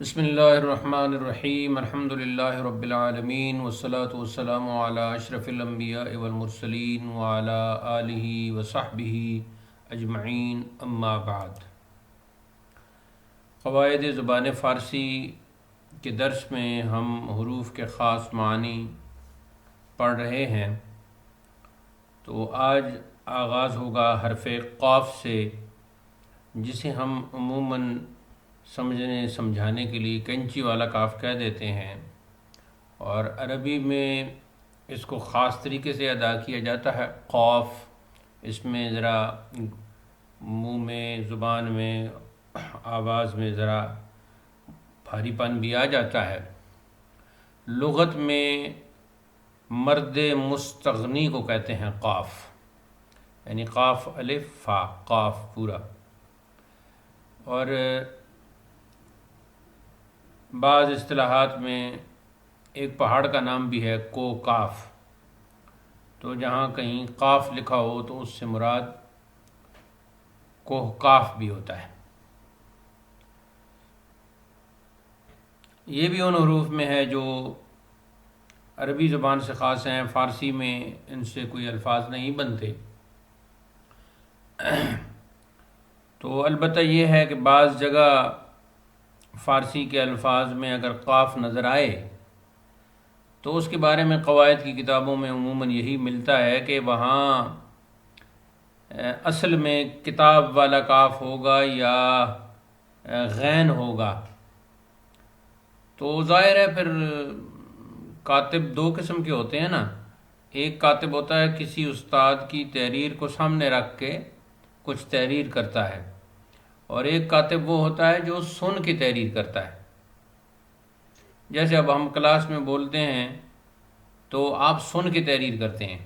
بسم اللہ الرحمن الرحیم الحمد للہ رب العالمین والصلاة والسلام علی اشرف الانبیاء والمرسلین وعلی آلہ وصحبہ اجمعین اما بعد۔ قواعد زبان فارسی کے درس میں ہم حروف کے خاص معنی پڑھ رہے ہیں، تو آج آغاز ہوگا حرف قاف سے، جسے ہم عموماً سمجھانے کے لیے کینچی والا کاف کہہ دیتے ہیں، اور عربی میں اس کو خاص طریقے سے ادا کیا جاتا ہے قاف۔ اس میں ذرا منہ میں، زبان میں، آواز میں ذرا بھاری پن بھی آ جاتا ہے۔ لغت میں مرد مستغنی کو کہتے ہیں قاف، یعنی قاف الف فا، قاف پورا۔ اور بعض اصطلاحات میں ایک پہاڑ کا نام بھی ہے کوکاف، تو جہاں کہیں قاف لکھا ہو تو اس سے مراد کوہکاف بھی ہوتا ہے۔ یہ بھی ان حروف میں ہے جو عربی زبان سے خاص ہیں، فارسی میں ان سے کوئی الفاظ نہیں بنتے۔ تو البتہ یہ ہے کہ بعض جگہ فارسی کے الفاظ میں اگر قاف نظر آئے تو اس کے بارے میں قواعد کی کتابوں میں عموماً یہی ملتا ہے کہ وہاں اصل میں کتاب والا کاف ہوگا یا غین ہوگا۔ تو ظاہر ہے پھر کاتب دو قسم کے ہوتے ہیں نا، ایک کاتب ہوتا ہے کسی استاد کی تحریر کو سامنے رکھ کے کچھ تحریر کرتا ہے، اور ایک کاتب وہ ہوتا ہے جو سن کے تحریر کرتا ہے۔ جیسے اب ہم کلاس میں بولتے ہیں تو آپ سن کے تحریر کرتے ہیں،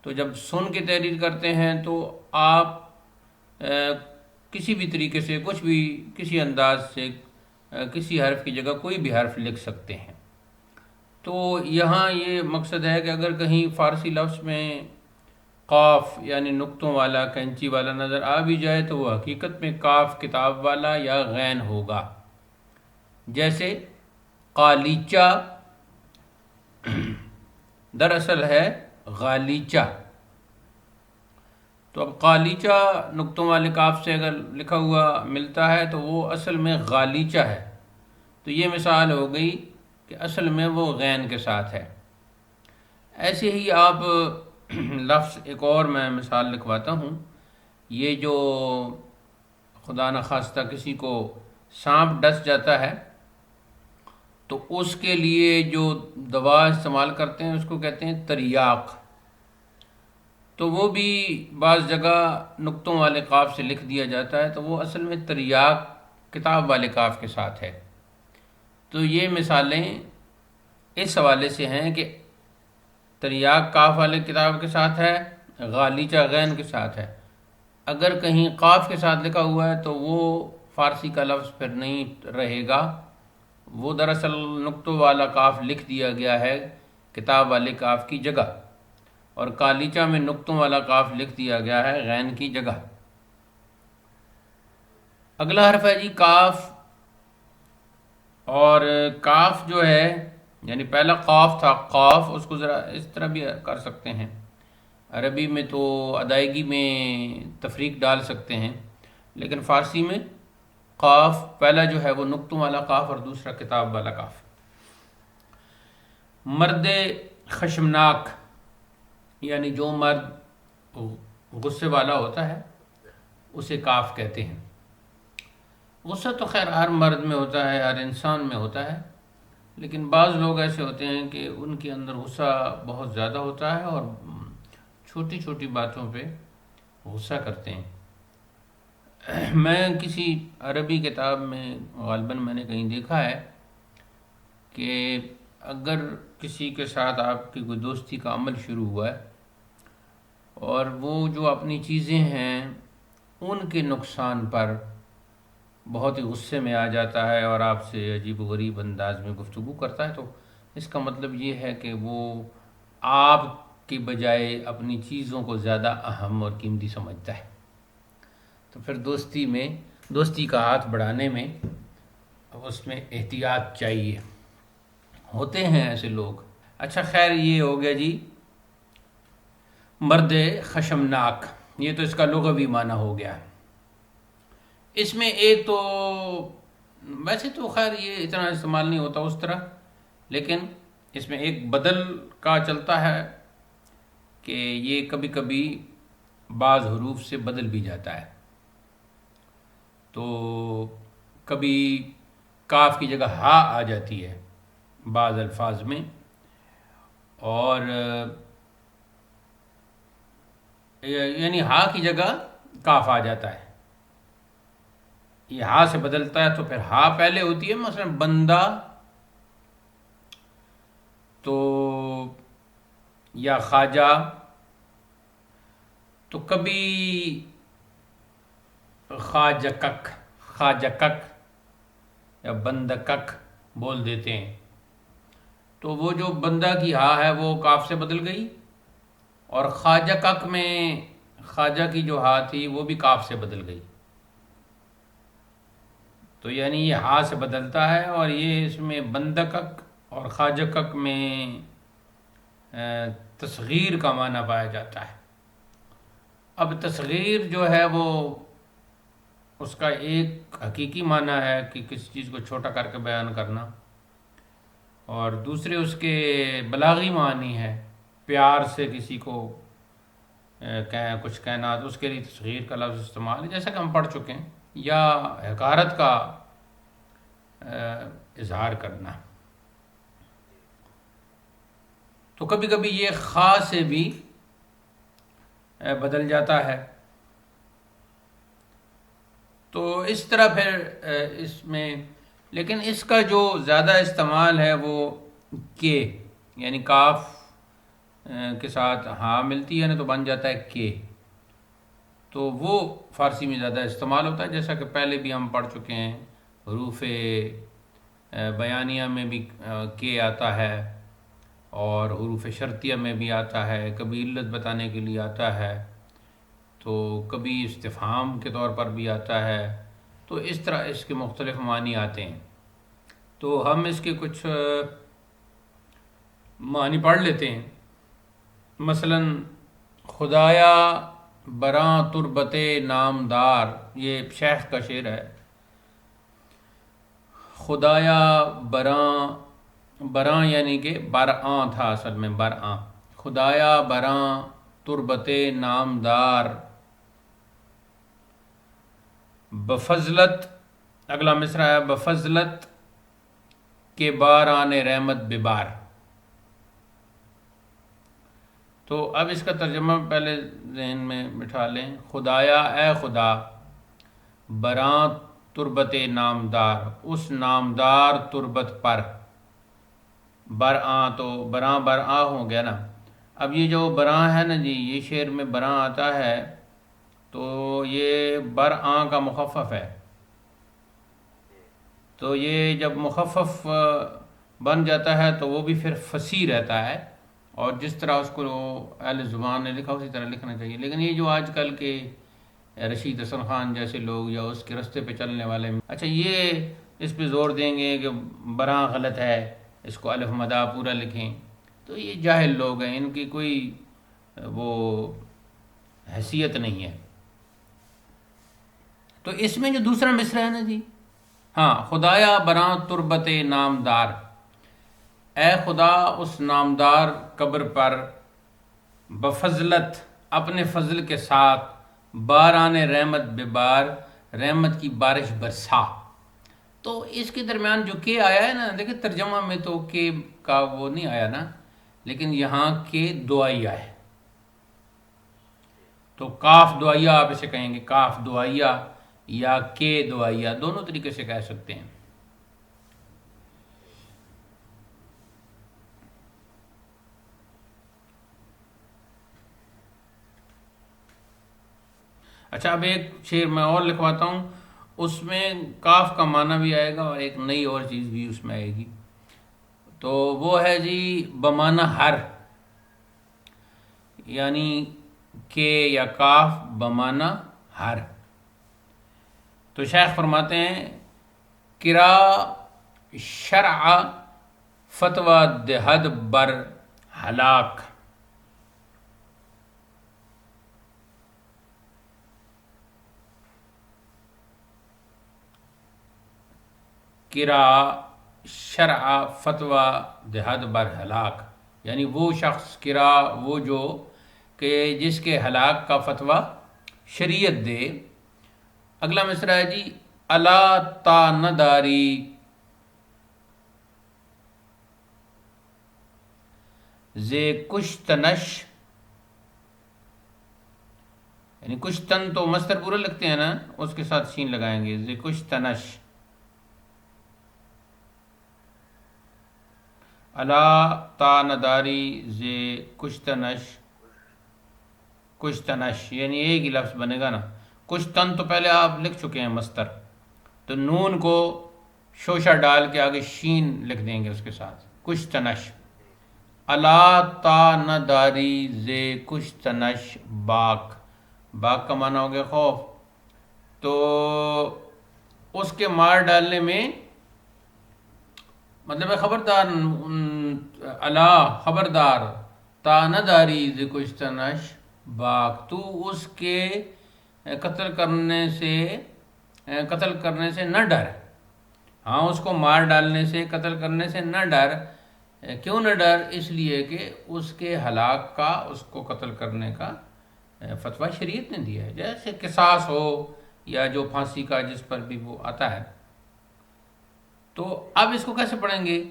تو جب سن کے تحریر کرتے ہیں تو آپ کسی بھی طریقے سے کچھ بھی، کسی انداز سے کسی حرف کی جگہ کوئی بھی حرف لکھ سکتے ہیں۔ تو یہاں یہ مقصد ہے کہ اگر کہیں فارسی لفظ میں قاف یعنی نقطوں والا، کینچی والا نظر آ بھی جائے تو وہ حقیقت میں کاف کتاب والا یا غین ہوگا۔ جیسے قالیچہ دراصل ہے غالیچہ، تو اب قالیچہ نقطوں والے کاف سے اگر لکھا ہوا ملتا ہے تو وہ اصل میں غالیچہ ہے۔ تو یہ مثال ہو گئی کہ اصل میں وہ غین کے ساتھ ہے۔ ایسے ہی آپ لفظ ایک اور میں مثال لکھواتا ہوں، یہ جو خدا نخواستہ کسی کو سانپ ڈس جاتا ہے تو اس کے لیے جو دوا استعمال کرتے ہیں اس کو کہتے ہیں تریاق، تو وہ بھی بعض جگہ نقطوں والے قاف سے لکھ دیا جاتا ہے، تو وہ اصل میں تریاق کتاب والے کاف کے ساتھ ہے۔ تو یہ مثالیں اس حوالے سے ہیں کہ تریاق کاف والے کتاب کے ساتھ ہے، غالیچہ غین کے ساتھ ہے۔ اگر کہیں قاف کے ساتھ لکھا ہوا ہے تو وہ فارسی کا لفظ پھر نہیں رہے گا، وہ دراصل نقطوں والا کاف لکھ دیا گیا ہے کتاب والے کاف کی جگہ، اور قالیچہ میں نقطوں والا کاف لکھ دیا گیا ہے غین کی جگہ۔ اگلا حرف ہے جی کاف، اور کاف جو ہے یعنی پہلا قاف تھا قاف، اس کو ذرا اس طرح بھی کر سکتے ہیں، عربی میں تو ادائیگی میں تفریق ڈال سکتے ہیں، لیکن فارسی میں قاف پہلا جو ہے وہ نقطوں والا قاف اور دوسرا کتاب والا قاف۔ مرد خشمناک یعنی جو مرد غصے والا ہوتا ہے اسے کاف کہتے ہیں۔ غصہ تو خیر ہر مرد میں ہوتا ہے، ہر انسان میں ہوتا ہے، لیکن بعض لوگ ایسے ہوتے ہیں کہ ان کے اندر غصہ بہت زیادہ ہوتا ہے اور چھوٹی چھوٹی باتوں پہ غصہ کرتے ہیں۔ میں کسی عربی کتاب میں غالباً میں نے کہیں دیکھا ہے کہ اگر کسی کے ساتھ آپ کی کوئی دوستی کا عمل شروع ہوا ہے اور وہ جو اپنی چیزیں ہیں ان کے نقصان پر بہت ہی غصے میں آ جاتا ہے اور آپ سے عجیب و غریب انداز میں گفتگو کرتا ہے، تو اس کا مطلب یہ ہے کہ وہ آپ کی بجائے اپنی چیزوں کو زیادہ اہم اور قیمتی سمجھتا ہے۔ تو پھر دوستی کا ہاتھ بڑھانے میں اس میں احتیاط چاہیے، ہوتے ہیں ایسے لوگ۔ اچھا خیر، یہ ہو گیا جی مرد خشمناک، یہ تو اس کا لغوی معنی ہو گیا۔ اس میں ایک تو ویسے تو خیر یہ اتنا استعمال نہیں ہوتا اس طرح، لیکن اس میں ایک بدل کا چلتا ہے کہ یہ کبھی کبھی بعض حروف سے بدل بھی جاتا ہے۔ تو کبھی کاف کی جگہ ہا آ جاتی ہے بعض الفاظ میں، اور یعنی ہا کی جگہ کاف آ جاتا ہے، یہ ہا سے بدلتا ہے، تو پھر ہا پہلے ہوتی ہے، مثلا بندہ تو یا خواجہ، تو کبھی خواجکک یا بندکک بول دیتے ہیں، تو وہ جو بندہ کی ہا ہے وہ کاف سے بدل گئی، اور خواجکک میں خواجہ کی جو ہا تھی وہ بھی کاف سے بدل گئی، تو یعنی یہ ہا سے بدلتا ہے، اور یہ اس میں بندکک اور خواجکک میں تصغیر کا معنی پایا جاتا ہے۔ اب تصغیر جو ہے وہ اس کا ایک حقیقی معنی ہے کہ کسی چیز کو چھوٹا کر کے بیان کرنا، اور دوسرے اس کے بلاغی معنی ہے پیار سے کسی کو کچھ کہنا، تو اس کے لیے تصغیر کا لفظ استعمال ہے، جیسا کہ ہم پڑھ چکے ہیں، یا حقارت کا اظہار کرنا۔ تو کبھی کبھی یہ خا سے بھی بدل جاتا ہے، تو اس طرح پھر اس میں، لیکن اس کا جو زیادہ استعمال ہے وہ کے، یعنی کاف کے ساتھ ہاں ملتی ہے نا تو بن جاتا ہے کے، تو وہ فارسی میں زیادہ استعمال ہوتا ہے، جیسا کہ پہلے بھی ہم پڑھ چکے ہیں، حروف بیانیہ میں بھی کے آتا ہے، اور حروف شرطیہ میں بھی آتا ہے، کبھی علت بتانے کے لیے آتا ہے، تو کبھی استفہام کے طور پر بھی آتا ہے، تو اس طرح اس کے مختلف معنی آتے ہیں۔ تو ہم اس کے کچھ معنی پڑھ لیتے ہیں، مثلا خدایا براں تربت نامدار، یہ شیخ کا شعر ہے، خدایا براں یعنی کہ برآں تھا اصل میں، برآں، خدایا براں تربت نامدار، بفضلت، اگلا مصرع ہے بفضلت کے باران رحمت ببار۔ تو اب اس کا ترجمہ پہلے ذہن میں بٹھا لیں، خدایا اے خدا، براں تربت نامدار، اس نامدار تربت پر، برآں تو براں برآں ہو گیا نا، اب یہ جو براں ہے نا جی، یہ شعر میں براں آتا ہے، تو یہ برآں کا مخفف ہے، تو یہ جب مخفف بن جاتا ہے تو وہ بھی پھر فصیح رہتا ہے، اور جس طرح اس کو اہل زبان نے لکھا اسی طرح لکھنا چاہیے۔ لیکن یہ جو آج کل کے رشید حسن خان جیسے لوگ یا اس کے رستے پہ چلنے والے، اچھا یہ اس پہ زور دیں گے کہ براں غلط ہے، اس کو الف مدہ پورا لکھیں، تو یہ جاہل لوگ ہیں، ان کی کوئی وہ حیثیت نہیں ہے۔ تو اس میں جو دوسرا مصرع ہے نا جی، ہاں، خدایا براں تربت نامدار، اے خدا اس نامدار قبر پر، بفضلت اپنے فضل کے ساتھ، باران رحمت ببار، رحمت کی بارش برسا۔ تو اس کے درمیان جو کے آیا ہے نا، دیکھیں ترجمہ میں تو کے کا وہ نہیں آیا نا، لیکن یہاں کے دعائیہ ہے، تو کاف دعائیہ آپ اسے کہیں گے، کاف دعائیہ یا کے دعائیہ، دونوں طریقے سے کہہ سکتے ہیں۔ اچھا اب ایک شعر میں اور لکھواتا ہوں، اس میں کاف کا معنی بھی آئے گا اور ایک نئی اور چیز بھی اس میں آئے گی، تو وہ ہے جی بمعنی ہر، یعنی کہ یا کاف بمعنی ہر۔ تو شیخ فرماتے ہیں کرا شرع فتویٰ دہد بر ہلاک. کرا شرع فتویٰ دہد بر ہلاک، یعنی وہ شخص کرا وہ جو کہ جس کے ہلاک کا فتویٰ شریعت دے. اگلا مصرع ہے جی الا تا نداری زے کشتنش، یعنی کشتن تو مصدر پورا لگتے ہیں نا، اس کے ساتھ شین لگائیں گے. زے کشتنش الا تا نداری زے کشتنش، کشتنش یعنی ایک ہی لفظ بنے گا نا. کشتن تو پہلے آپ لکھ چکے ہیں مصدر، تو نون کو شوشہ ڈال کے آگے شین لکھ دیں گے اس کے ساتھ. کشتنش الا تا نداری زے کشتنش باک، باک کا معنی ہو گیا خوف. تو اس کے مار ڈالنے میں مطلب ہے خبردار، الا خبردار، تا نداری زے کشتنش باک، تو اس کے قتل کرنے سے نہ ڈر. ہاں اس کو مار ڈالنے سے، قتل کرنے سے نہ ڈر. کیوں نہ ڈر؟ اس لیے کہ اس کے ہلاک کا، اس کو قتل کرنے کا فتویٰ شریعت نے دیا ہے، جیسے قصاص ہو یا جو پھانسی کا جس پر بھی وہ آتا ہے. تو اب اس کو کیسے پڑھیں گے؟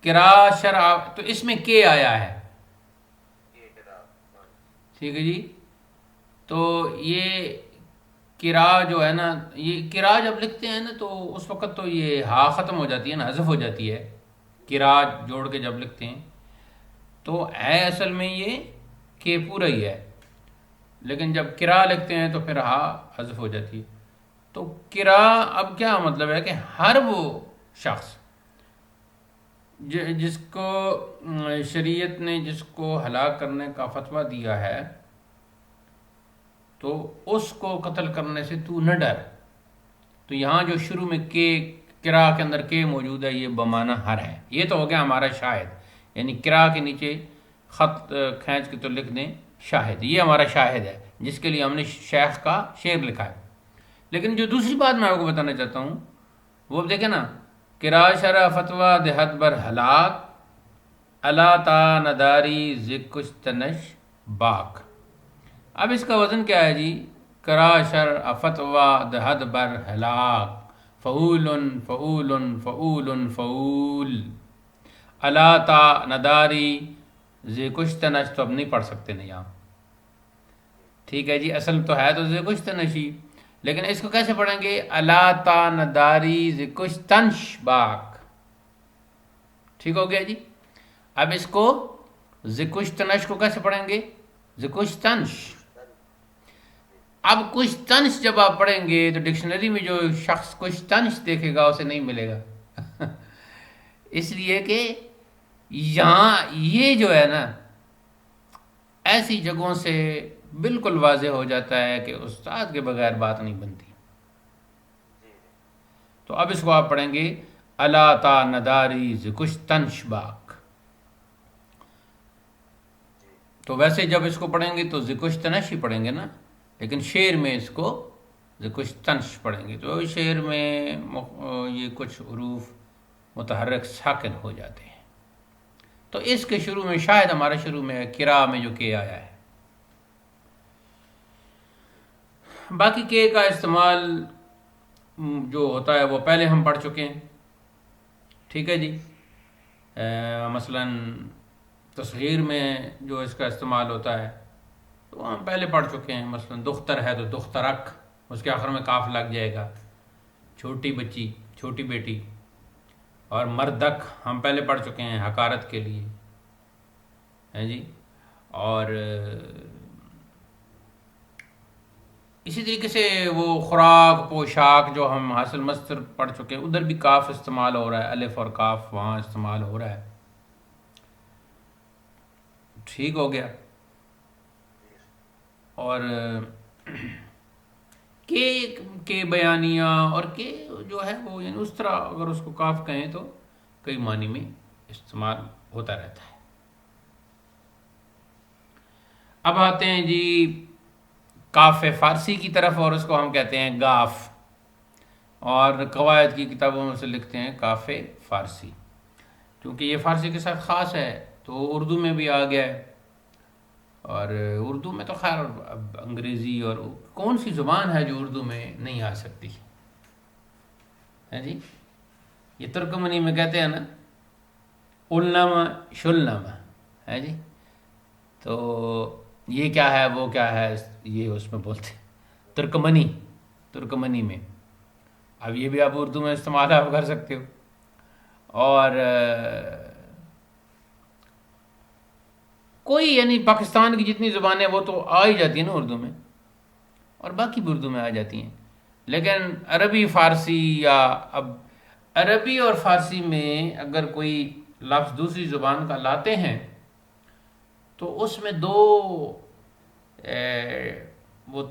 کرا شرع، تو اس میں کے آیا ہے، ٹھیک ہے جی. تو یہ کرا جو ہے نا، یہ کرا جب لکھتے ہیں نا تو اس وقت تو یہ ہا ختم ہو جاتی ہے نا، حذف ہو جاتی ہے. کرا جوڑ کے جب لکھتے ہیں تو ہے اصل میں یہ کہ پورا ہی ہے، لیکن جب کرا لکھتے ہیں تو پھر ہا حذف ہو جاتی ہے. تو کرا اب کیا مطلب ہے کہ ہر وہ شخص جس کو شریعت نے جس کو ہلاک کرنے کا فتویٰ دیا ہے تو اس کو قتل کرنے سے تو نہ ڈر. تو یہاں جو شروع میں کے کرا کے اندر کے موجود ہے، یہ بمانہ ہر ہے. یہ تو ہو گیا ہمارا شاہد، یعنی کرا کے نیچے خط کھینچ کے تو لکھ دیں شاہد، یہ ہمارا شاہد ہے جس کے لیے ہم نے شیخ کا شعر لکھا ہے. لیکن جو دوسری بات میں آپ کو بتانا چاہتا ہوں وہ دیکھیں نا، کرا شرع فتویٰ دہد بر ہلاک الا تا نداری ذکشتنش باک. اب اس کا وزن کیا ہے جی؟ کرا شرع فتویٰ دہد بر ہلاک فعول فعول فعول فعول. الا تا نداری ذکشتنش تو اب نہیں پڑھ سکتے نا یہاں، ٹھیک ہے جی. اصل تو ہے تو ذکشتنشی، لیکن اس کو کیسے پڑھیں گے؟ الا تا نداری ذکشتنش باک، ٹھیک ہو گیا جی. اب اس کو ذکشتنش کو کیسے پڑھیں گے؟ ذکشتنش. اب کچھ تنش جب آپ پڑھیں گے تو ڈکشنری میں جو شخص کچھ تنش دیکھے گا اسے نہیں ملے گا اس لیے کہ یہاں یہ جو ہے نا ایسی جگہوں سے بالکل واضح ہو جاتا ہے کہ استاد کے بغیر بات نہیں بنتی. تو اب اس کو آپ پڑھیں گے الا تا نداری ذکشتنش باک. تو ویسے جب اس کو پڑھیں گے تو ذکشتنش ہی پڑھیں گے نا، لیکن شعر میں اس کو ذکشتنش پڑھیں گے. تو شعر میں یہ کچھ حروف متحرک ساکن ہو جاتے ہیں. تو اس کے شروع میں شاید ہمارا شروع میں کرا میں جو کے آیا ہے. باقی کے کا استعمال جو ہوتا ہے وہ پہلے ہم پڑھ چکے ہیں، ٹھیک ہے جی. مثلا تصغیر میں جو اس کا استعمال ہوتا ہے تو ہم پہلے پڑھ چکے ہیں. مثلا دختر ہے تو دخترک، اس کے آخر میں کاف لگ جائے گا. چھوٹی بچی، چھوٹی بیٹی. اور مردک ہم پہلے پڑھ چکے ہیں حقارت کے لیے، ہیں جی. اور اسی طریقے سے وہ خوراک پوشاک جو ہم حاصل مصدر پڑھ چکے ہیں، ادھر بھی کاف استعمال ہو رہا ہے، الف اور کاف وہاں استعمال ہو رہا ہے. ٹھیک ہو گیا. اور کے بیانیہ اور کے جو ہے وہ یعنی اس طرح اگر اس کو کاف کہیں تو کئی معنی میں استعمال ہوتا رہتا ہے۔ اب آتے ہیں جی کاف فارسی کی طرف، اور اس کو ہم کہتے ہیں گاف، اور قواعد کی کتابوں میں سے لکھتے ہیں کاف فارسی، کیونکہ یہ فارسی کے ساتھ خاص ہے تو اردو میں بھی آ گیا ہے، اور اردو میں تو خیر اب انگریزی اور کون سی زبان ہے جو اردو میں نہیں آ سکتی ہے جی؟ یہ ترکمنی میں کہتے ہیں نا علنامہ شلنامہ ہے جی، تو یہ کیا ہے وہ کیا ہے یہ اس میں بولتے ہیں ترکمنی میں۔ اب یہ بھی آپ اردو میں استعمال آپ کر سکتے ہو، اور کوئی یعنی پاکستان کی جتنی زبانیں وہ تو آ ہی جاتی ہیں نا اردو میں، اور باقی بھی اردو میں آ جاتی ہیں، لیکن عربی فارسی یا اب عربی اور فارسی میں اگر کوئی لفظ دوسری زبان کا لاتے ہیں تو اس میں دو وہ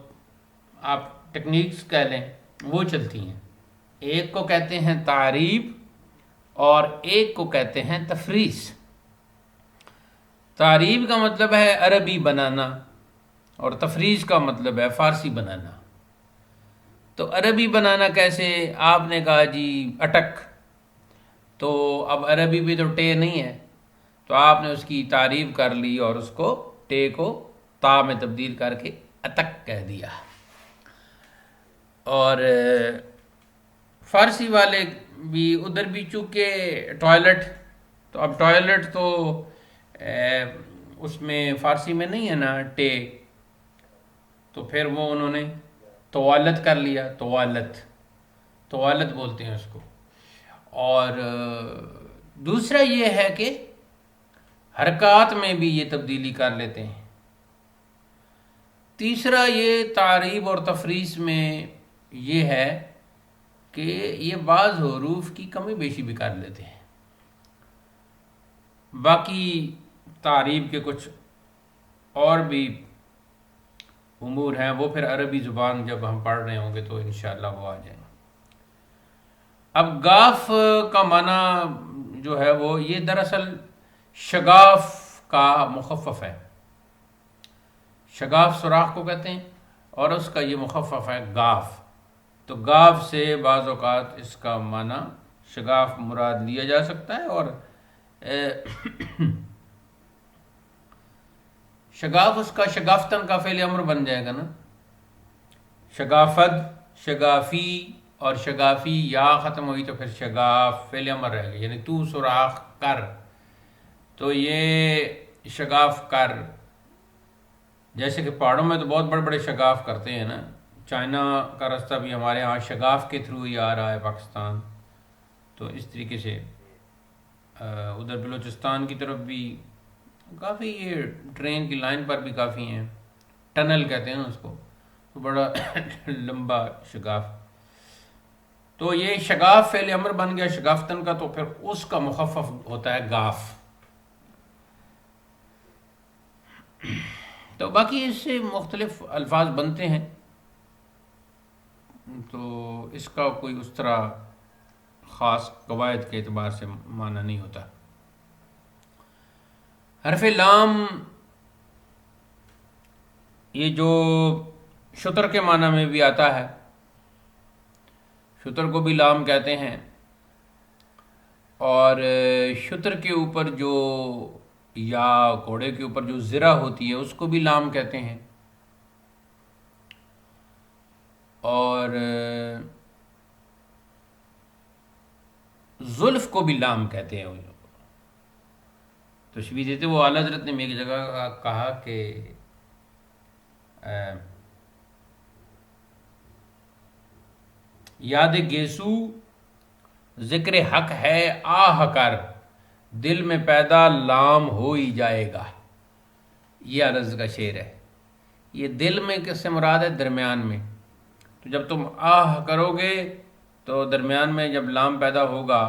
آپ ٹیکنیکس کہہ لیں وہ چلتی ہیں، ایک کو کہتے ہیں تعریب اور ایک کو کہتے ہیں تفریس۔ تعریب کا مطلب ہے عربی بنانا اور تفریز کا مطلب ہے فارسی بنانا۔ تو عربی بنانا کیسے؟ آپ نے کہا جی اٹک، تو اب عربی بھی تو ٹے نہیں ہے، تو آپ نے اس کی تعریب کر لی اور اس کو ٹے کو تا میں تبدیل کر کے اتک کہہ دیا۔ اور فارسی والے بھی ادھر بھی چونکہ ٹوائلٹ، تو اب ٹوائلٹ تو اس میں فارسی میں نہیں ہے نا ٹے، تو پھر وہ انہوں نے توالت کر لیا، توالت بولتے ہیں اس کو۔ اور دوسرا یہ ہے کہ حرکات میں بھی یہ تبدیلی کر لیتے ہیں۔ تیسرا یہ تعریب اور تفریس میں یہ ہے کہ یہ بعض حروف کی کمی بیشی بھی کر لیتے ہیں۔ باقی تعریب کے کچھ اور بھی امور ہیں، وہ پھر عربی زبان جب ہم پڑھ رہے ہوں گے تو انشاءاللہ وہ آ جائیں گے۔ اب گاف کا معنی جو ہے وہ یہ دراصل شگاف کا مخفف ہے، شگاف سوراخ کو کہتے ہیں، اور اس کا یہ مخفف ہے گاف۔ تو گاف سے بعض اوقات اس کا معنی شگاف مراد لیا جا سکتا ہے، اور شگاف اس کا شگافتن کا فعل امر بن جائے گا نا، شگافت، شگافی اور شگافی یا ختم ہوئی تو پھر شگاف فعل امر رہے گا، یعنی تو سوراخ کر، تو یہ شگاف کر۔ جیسے کہ پہاڑوں میں تو بہت بڑے بڑے شگاف کرتے ہیں نا، چائنا کا راستہ بھی ہمارے ہاں شگاف کے تھرو ہی آ رہا ہے پاکستان، تو اس طریقے سے ادھر بلوچستان کی طرف بھی کافی، یہ ٹرین کی لائن پر بھی کافی ہیں، ٹنل کہتے ہیں اس کو، تو بڑا لمبا شگاف۔ تو یہ شگاف فعل امر بن گیا شگافتن کا، تو پھر اس کا مخفف ہوتا ہے گاف۔ تو باقی اس سے مختلف الفاظ بنتے ہیں، تو اس کا کوئی اس طرح خاص قواعد کے اعتبار سے معنی نہیں ہوتا۔ حرف لام یہ جو شتر کے معنی میں بھی آتا ہے، شتر کو بھی لام کہتے ہیں، اور شتر کے اوپر جو یا گھوڑے کے اوپر جو زرہ ہوتی ہے اس کو بھی لام کہتے ہیں، اور زلف کو بھی لام کہتے ہیں۔ تشبیہ دیتے وہ اعلیٰ حضرت نے میں ایک جگہ کہا کہ یاد گیسو ذکر حق ہے آہ کر، دل میں پیدا لام ہو ہی جائے گا۔ یہ عرض کا شعر ہے۔ یہ دل میں کس سے مراد ہے؟ درمیان میں۔ تو جب تم آہ کرو گے تو درمیان میں جب لام پیدا ہوگا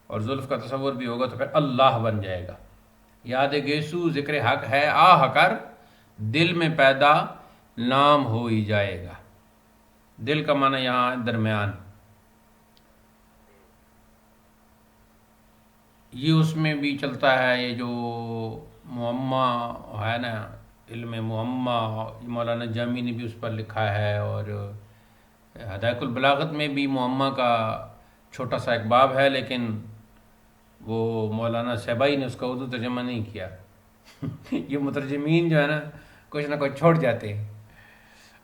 اور زلف کا تصور بھی ہوگا تو پھر اللہ بن جائے گا۔ یاد گیسو ذکر حق ہے آہ کر، دل میں پیدا لام ہو ہی جائے گا۔ دل کا معنی یہاں درمیان. یہ اس میں بھی چلتا ہے، یہ جو معمہ ہے نا، علم معمہ، مولانا جامی نے بھی اس پر لکھا ہے، اور ہدایت البلاغت میں بھی معمہ کا چھوٹا سا ایک باب ہے، لیکن وہ مولانا صاحبائی نے اس کا اردو ترجمہ نہیں کیا. یہ مترجمین جو ہے نا، کچھ نہ کچھ چھوڑ جاتے ہیں.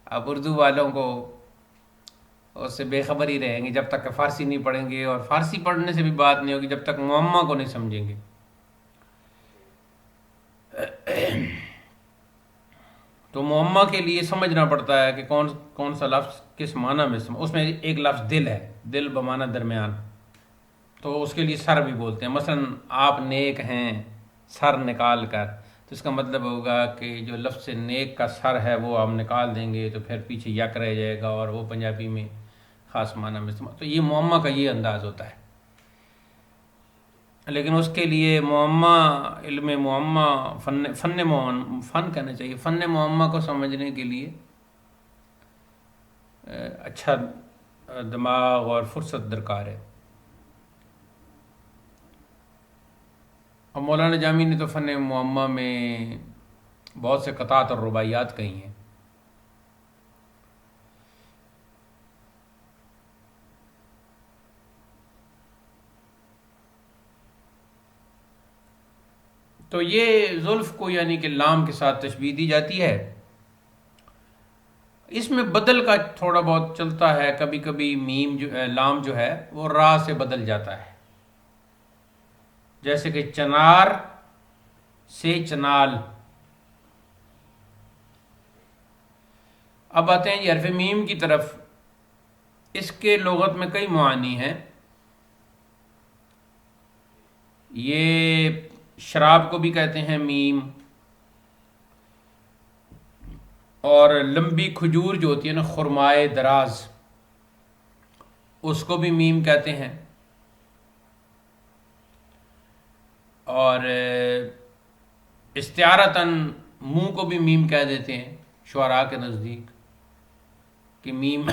اب اردو والوں کو اس سے بے خبر ہی رہیں گے جب تک کہ فارسی نہیں پڑھیں گے، اور فارسی پڑھنے سے بھی بات نہیں ہوگی جب تک معمہ کو نہیں سمجھیں گے. تو معمہ کے لیے سمجھنا پڑتا ہے کہ کون کون سا لفظ کس معنی میں اس میں ایک لفظ دل ہے، دل بمعنی درمیان، تو اس کے لیے سر بھی بولتے ہیں. مثلا آپ نیک ہیں سر نکال کر، تو اس کا مطلب ہوگا کہ جو لفظ نیک کا سر ہے وہ آپ نکال دیں گے تو پھر پیچھے یک رہ جائے گا، اور وہ پنجابی میں خاص معنی میں استعمال. تو یہ معمہ کا یہ انداز ہوتا ہے. لیکن اس کے لیے معمہ، علم معمہ، فن کہنا چاہیے، فن معمہ کو سمجھنے کے لیے اچھا دماغ اور فرصت درکار ہے. اور مولانا جامی نے تو فن معمہ میں بہت سے قطعات اور رباعیات کہی ہیں. تو یہ زلف کو یعنی کہ لام کے ساتھ تشبیہ دی جاتی ہے. اس میں بدل کا تھوڑا بہت چلتا ہے، کبھی کبھی میم جو لام جو ہے وہ را سے بدل جاتا ہے، جیسے کہ چنار سے چنال. اب آتے ہیں حرف میم کی طرف. اس کے لغت میں کئی معانی ہیں. یہ شراب کو بھی کہتے ہیں میم، اور لمبی کھجور جو ہوتی ہے نا، خرمائے دراز، اس کو بھی میم کہتے ہیں. اور استعارتاً منہ کو بھی میم کہہ دیتے ہیں شعراء کے نزدیک، کہ میم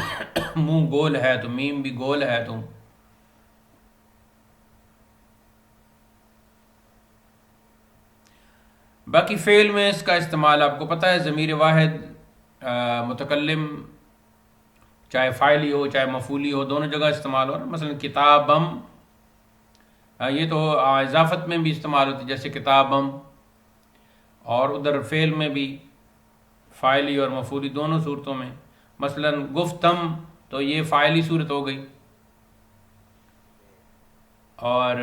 منہ گول ہے تو میم بھی گول ہے. تو باقی فعل میں اس کا استعمال آپ کو پتہ ہے، ضمیر واحد متکلم چاہے فاعلی ہو چاہے مفعولی ہو، دونوں جگہ استعمال ہو رہا ہے. مثلا کتابم، یہ تو اضافت میں بھی استعمال ہوتی ہے، جیسے کتابم، اور ادھر فعل میں بھی فاعلی اور مفعولی دونوں صورتوں میں. مثلا گفتم، تو یہ فاعلی صورت ہو گئی، اور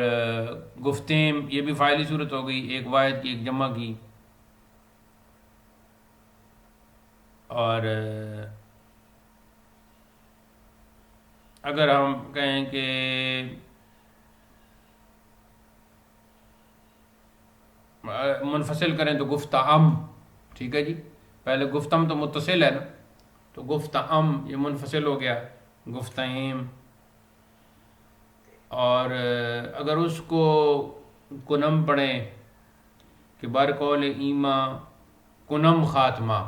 گفتیم یہ بھی فاعلی صورت ہو گئی، ایک واحد کی ایک جمع کی. اور اگر ہم کہیں کہ منفصل کریں تو گفتعم، ٹھیک ہے جی، پہلے گفتم تو متصل ہے نا، تو گفتعم یہ منفصل ہو گیا، گفتعیم. اور اگر اس کو کنم پڑھیں کہ بارقول ایما کنم خاتمہ،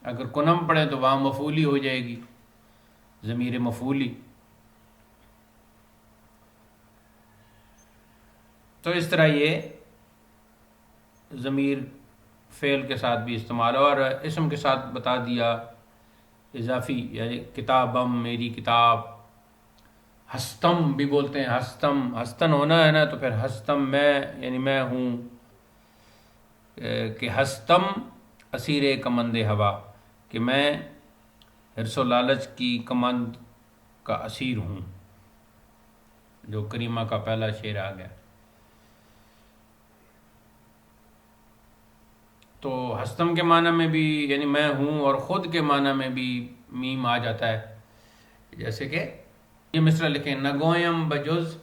اگر کنم پڑھیں تو وہاں مفعولی ہو جائے گی، ضمیر مفعولی. تو اس طرح یہ ضمیر فعل کے ساتھ بھی استعمال، اور اسم کے ساتھ بتا دیا اضافی، یعنی کتابم میری کتاب. ہستم بھی بولتے ہیں، ہستم ہستن ہونا ہے نا، تو پھر ہستم میں یعنی میں ہوں، کہ ہستم اسیر کمند ہوا، کہ میں حرص و لالچ کی کمند کا اسیر ہوں، جو کریمہ کا پہلا شعر آ گیا. تو ہستم کے معنی میں بھی یعنی میں ہوں، اور خود کے معنی میں بھی میم آ جاتا ہے. جیسے کہ یہ مصرع لکھیں، نگویم بجز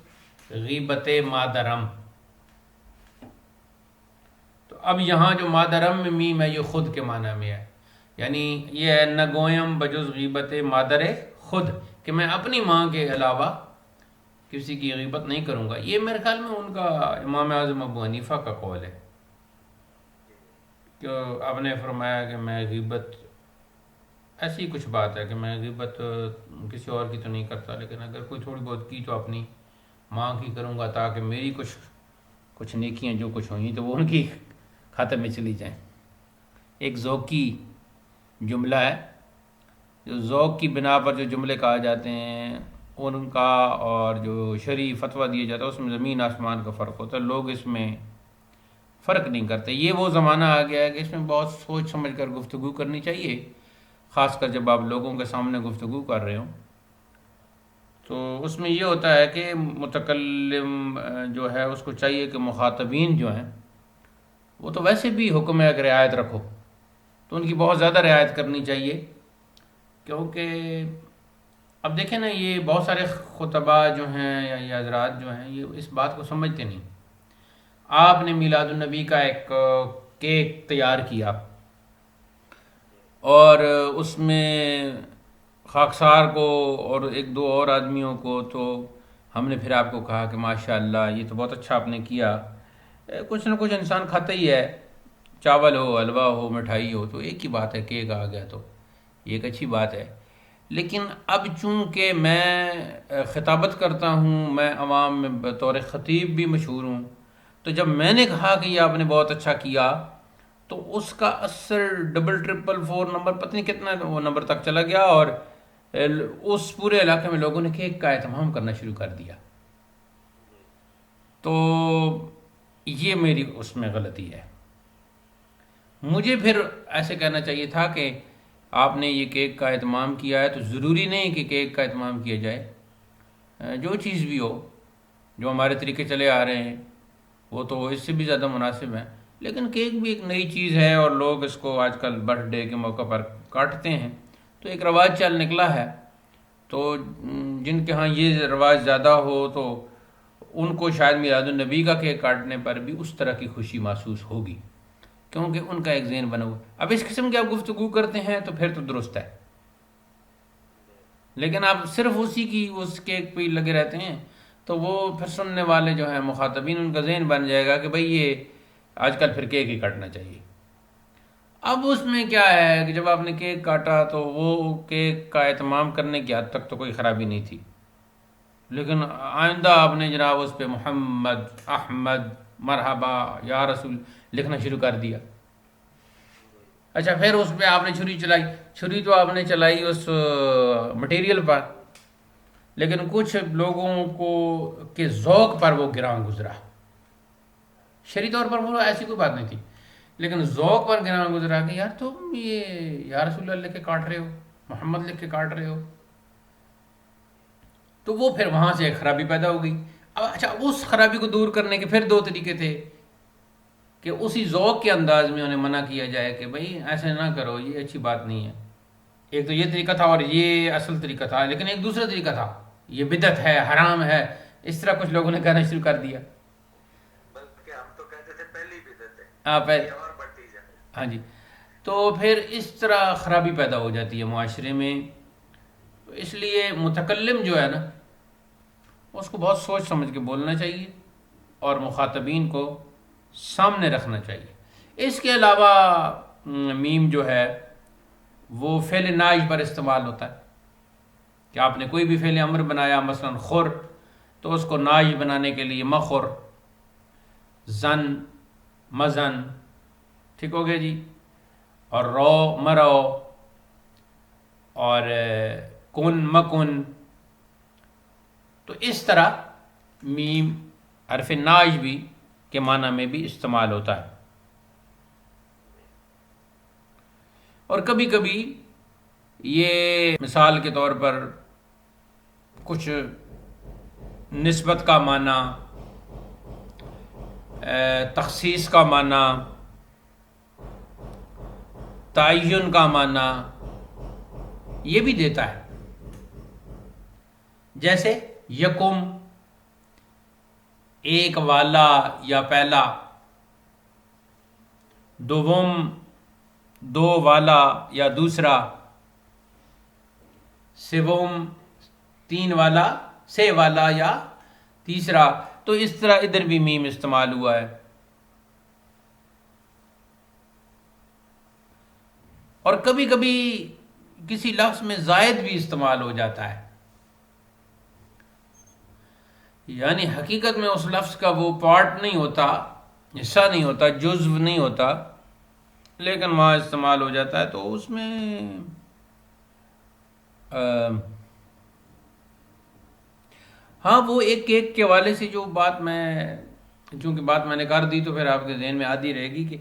غیبت مادرم. تو اب یہاں جو مادرم میں میم ہے یہ خود کے معنی میں ہے، یعنی یہ ہے نگویم بجز غیبت مادر خود، کہ میں اپنی ماں کے علاوہ کسی کی غیبت نہیں کروں گا. یہ میرے خیال میں ان کا امام اعظم ابو حنیفہ کا قول ہے، کہ آپ نے فرمایا کہ میں غیبت ایسی کچھ بات ہے کہ میں غیبت کسی اور کی تو نہیں کرتا، لیکن اگر کوئی تھوڑی بہت کی تو اپنی ماں کی کروں گا، تاکہ میری کچھ نیکیاں جو کچھ ہوئیں تو وہ ان کی کھاتے میں چلی جائیں۔ ایک ذوقی جملہ ہے، جو ذوق کی بنا پر جو جملے کہا جاتے ہیں ان کا اور جو شرعی فتویٰ دیا جاتا ہے اس میں زمین آسمان کا فرق ہوتا ہے، لوگ اس میں فرق نہیں کرتے۔ یہ وہ زمانہ آ گیا ہے کہ اس میں بہت سوچ سمجھ کر گفتگو کرنی چاہیے، خاص کر جب آپ لوگوں کے سامنے گفتگو کر رہے ہوں۔ تو اس میں یہ ہوتا ہے کہ متکلم جو ہے اس کو چاہیے کہ مخاطبین جو ہیں وہ تو ویسے بھی حکم ہے کہ رعایت رکھو، تو ان کی بہت زیادہ رعایت کرنی چاہیے، کیونکہ اب دیکھیں نا یہ بہت سارے خطباء جو ہیں یا یہ حضرات جو ہیں یہ اس بات کو سمجھتے نہیں۔ آپ نے میلاد النبی کا ایک کیک تیار کیا اور اس میں خاکسار کو اور ایک دو اور آدمیوں کو، تو ہم نے پھر آپ کو کہا کہ ماشاءاللہ یہ تو بہت اچھا آپ نے کیا۔ کچھ نہ کچھ انسان کھاتا ہی ہے، چاول ہو، حلوہ ہو، مٹھائی ہو، تو ایک ہی بات ہے، کیک آ گیا تو یہ ایک اچھی بات ہے۔ لیکن اب چونکہ میں خطابت کرتا ہوں، میں عوام میں بطور خطیب بھی مشہور ہوں، تو جب میں نے کہا کہ یہ آپ نے بہت اچھا کیا تو اس کا اثر ڈبل ٹرپل فور نمبر پتہ نہیں کتنا وہ نمبر تک چلا گیا، اور اس پورے علاقے میں لوگوں نے کیک کا اہتمام کرنا شروع کر دیا۔ تو یہ میری اس میں غلطی ہے۔ مجھے پھر ایسے کہنا چاہیے تھا کہ آپ نے یہ کیک کا اہتمام کیا ہے تو ضروری نہیں کہ کیک کا اہتمام کیا جائے، جو چیز بھی ہو، جو ہمارے طریقے چلے آ رہے ہیں وہ تو اس سے بھی زیادہ مناسب ہے، لیکن کیک بھی ایک نئی چیز ہے اور لوگ اس کو آج کل برتھ ڈے کے موقع پر کاٹتے ہیں، تو ایک رواج چل نکلا ہے۔ تو جن کے ہاں یہ رواج زیادہ ہو تو ان کو شاید میلاد النبی کا کیک کاٹنے پر بھی اس طرح کی خوشی محسوس ہوگی، کیونکہ ان کا ایک ذہن بنا ہوا۔ اب اس قسم کی آپ گفتگو کرتے ہیں تو پھر تو درست ہے، لیکن آپ صرف اسی کی اس کیک پہ لگے رہتے ہیں تو وہ پھر سننے والے جو ہیں مخاطبین، ان کا ذہن بن جائے گا کہ بھئی یہ آج کل پھر کیک ہی کاٹنا چاہیے۔ اب اس میں کیا ہے کہ جب آپ نے کیک کاٹا تو وہ کیک کا اہتمام کرنے کی حد تک تو کوئی خرابی نہیں تھی، لیکن آئندہ آپ نے جناب اس پہ محمد، احمد، مرحبا، یا رسول لکھنا شروع کر دیا۔ اچھا، پھر اس پہ آپ نے چھری چلائی، چھری تو آپ نے چلائی اس مٹیریل پر، لیکن کچھ لوگوں کو کے ذوق پر وہ گراں گزرا۔ شرعی طور پر وہ ایسی کوئی بات نہیں تھی، لیکن ذوق پر گراں گزرا کہ یار تم یہ یا رسول اللہ لکھ کے کاٹ رہے ہو، محمد لکھ کے کاٹ رہے ہو، تو وہ پھر وہاں سے ایک خرابی پیدا ہو گئی۔ اب اچھا، اس خرابی کو دور کرنے کے پھر دو طریقے تھے کہ اسی ذوق کے انداز میں انہیں منع کیا جائے کہ بھئی ایسے نہ کرو، یہ اچھی بات نہیں ہے۔ ایک تو یہ طریقہ تھا اور یہ اصل طریقہ تھا، لیکن ایک دوسرا طریقہ تھا، یہ بدعت ہے، حرام ہے، اس طرح کچھ لوگوں نے کہنا شروع کر دیا۔ بلکہ ہم تو کہتے تھے پہلی بدعت ہے، آپ یہ اور بڑھتی جائے۔ ہاں جی، تو پھر اس طرح خرابی پیدا ہو جاتی ہے معاشرے میں۔ تو اس لیے متکلم جو ہے نا اس کو بہت سوچ سمجھ کے بولنا چاہیے اور مخاطبین کو سامنے رکھنا چاہیے۔ اس کے علاوہ میم جو ہے وہ فعل ناج پر استعمال ہوتا ہے کہ آپ نے کوئی بھی فعل امر بنایا، مثلا خور، تو اس کو ناج بنانے کے لیے مخور، زن، مزن، ٹھیک ہو گیا جی، اور رو مرو، اور کن مکن، تو اس طرح میم حرف ناج بھی کے معنی میں بھی استعمال ہوتا ہے۔ اور کبھی کبھی یہ مثال کے طور پر کچھ نسبت کا معنی، تخصیص کا معنی، تعین کا معنی یہ بھی دیتا ہے، جیسے یکم ایک والا یا پہلا، دوم دو والا یا دوسرا، سوم تین والا، سے والا یا تیسرا، تو اس طرح ادھر بھی میم استعمال ہوا ہے۔ اور کبھی کبھی کسی لفظ میں زائد بھی استعمال ہو جاتا ہے، یعنی حقیقت میں اس لفظ کا وہ پارٹ نہیں ہوتا، حصہ نہیں ہوتا، جزو نہیں ہوتا، لیکن وہاں استعمال ہو جاتا ہے، تو اس میں ہاں وہ ایک کے حوالے سے جو بات چونکہ بات میں نے کر دی تو پھر آپ کے ذہن میں آتی رہے گی کہ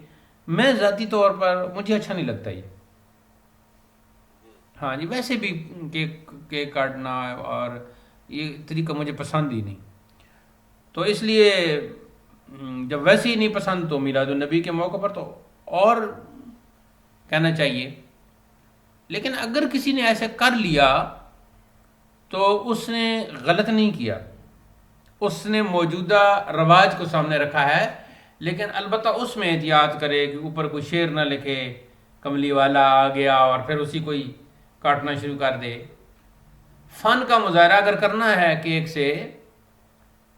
میں ذاتی طور پر مجھے اچھا نہیں لگتا یہ، ہاں جی، ویسے بھی کیک کاٹنا اور یہ طریقہ مجھے پسند ہی نہیں، تو اس لیے جب ویسے ہی نہیں پسند تو میلاد النبی کے موقع پر تو اور کہنا چاہیے، لیکن اگر کسی نے ایسے کر لیا تو اس نے غلط نہیں کیا، اس نے موجودہ رواج کو سامنے رکھا ہے، لیکن البتہ اس میں احتیاط کرے کہ اوپر کوئی شعر نہ لکھے، کملی والا آ گیا اور پھر اسی کو ہی کاٹنا شروع کر دے۔ فن کا مظاہرہ اگر کرنا ہے کیک سے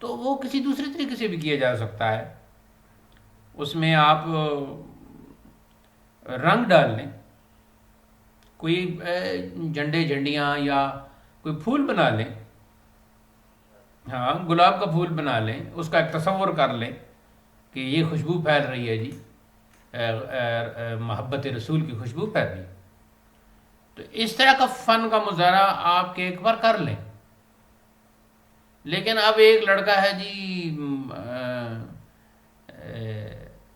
تو وہ کسی دوسرے طریقے سے بھی کیا جا سکتا ہے، اس میں آپ رنگ ڈال لیں، کوئی جھنڈے جھنڈیاں یا کوئی پھول بنا لیں، ہاں گلاب کا پھول بنا لیں، اس کا ایک تصور کر لیں کہ یہ خوشبو پھیل رہی ہے جی، محبت رسول کی خوشبو پھیل رہی ہے، تو اس طرح کا فن کا مظاہرہ آپ کیک پر کر لیں۔ لیکن اب ایک لڑکا ہے جی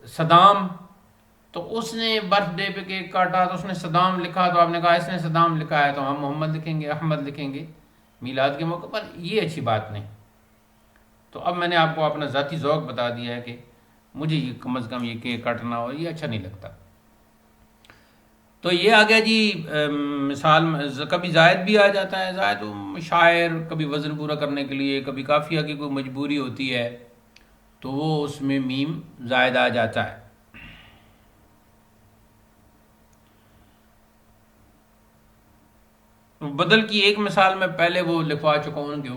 صدام، تو اس نے برتھ ڈے پہ کیک کاٹا تو اس نے صدام لکھا، تو آپ نے کہا اس نے صدام لکھا ہے تو ہم محمد لکھیں گے، احمد لکھیں گے میلاد کے موقع پر، یہ اچھی بات نہیں۔ تو اب میں نے آپ کو اپنا ذاتی ذوق بتا دیا ہے کہ مجھے یہ کم از کم یہ کیک کاٹنا ہو یہ اچھا نہیں لگتا۔ تو یہ آ گیا جی مثال، کبھی زائد بھی آ جاتا ہے، زائد شاعر کبھی وزن پورا کرنے کے لیے، کبھی قافیہ کی کوئی مجبوری ہوتی ہے تو وہ اس میں میم زائد آ جاتا ہے۔ بدل کی ایک مثال میں پہلے وہ لکھوا چکا ہوں کہ